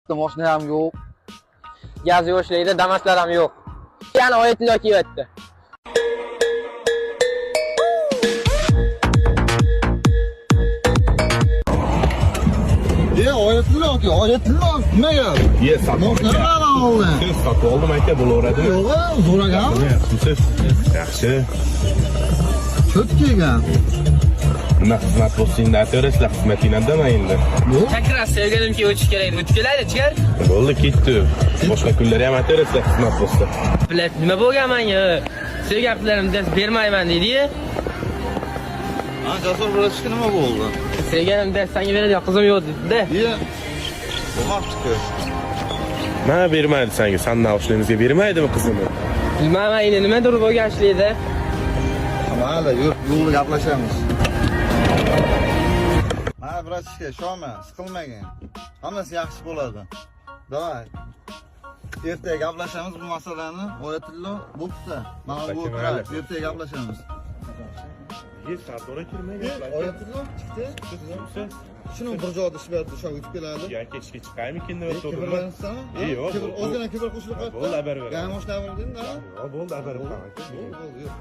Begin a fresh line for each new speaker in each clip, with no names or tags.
Bitta mashina ham yo'q.
Gaz yo'shlaydi, damaslar ham yo'q. Yana oyatlar kelyapti.
Oyatlar nimaga?
Siz sotib oldim aka, bo'laveradi.
Yo'q, zo'ragan.
Yaxshi.
Cho't kelgan.
Nima xizmat bo'lsa-da aytaverasizlar, xizmatingdan endi.
Chakra sevganimga o'tish kerak. O'tib keladi, chiqar.
Bo'ldi, ketdi. Boshqa kunlar ham aytaverasizlar, xizmat bo'lsa.
Bilat, nima bo'lgan menga? Sevgan pullarimni bermayman dedi-yu.
Ha, jasur bo'lishga nima bo'ldi?
Sevganimda senga beradigan qizim yo'q dedi-da.
Bo'lmabdi-ku.
Mana bermaydi senga, sandan oshligimizga bermaydimi qizini?
Bilmayman, endi nimadir bo'lgan ishlaydi.
Mayli, yo'lda gaplashamiz. Mana bratishka, shoma, siqilmagin. Hammasi yaxshi bo'ladi. Davay. Ertaga gaplashamiz bu masalani. Oyatullo, bo'pti. Mana bu o'tiradi. Ertaga gaplashamiz.
Sardora kirmagan.
Oyatullo chiqdi. Shuni bir joyda ishlayapti, o'sha o'tib keladi.
Ya kechga chiqaymikin deb o'tirdim.
Kibrlansanmi?
Yo'q.
O'zgina kibr qo'shilib qo'yibdi.
Bo'ldi, xabar beraman.
Yana mashina bordingda?
Bo'ldi, xabar beraman.
Bo'ldi, yo'q.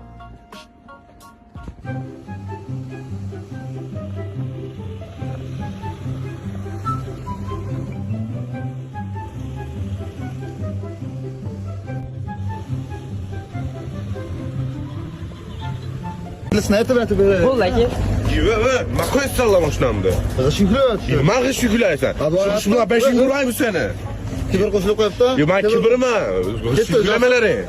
Snayter aytib beradi.
Bo'ldi aka.
Yo'q, nima qo'ysan mashinamda?
Shukryapti.
Nimaga shuklaysan? Shu bilan 5 ming uraymi seni?
Kibr qo'shilib qo'yibdi.
Yo'q, men kibrman. Shuklamalaring.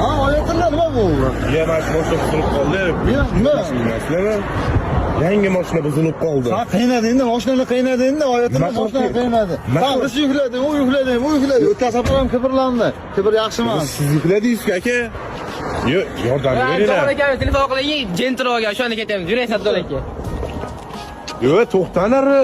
Ha, oyatullo nima bo'ldi?
Ya mashina buzilib qoldi.
Nima?
Mashinami? Yangi mashina buzilib qoldi.
Ha, qiynadi endi, mashinani qiynadi endi, oyatullo mashinani qiynadi. Ha, biz yuklading, u yukladi. O'tkazib ham kibrlandi. Kibr yaxshi emas.
Siz yukladingiz-ku aka? Yo'q, yordam beringlar.
To'g'ri aka, telefon qiling, Gentroga, o'shanda ketamiz. Yuring Sattor aka.
Yo'q, to'xtanari.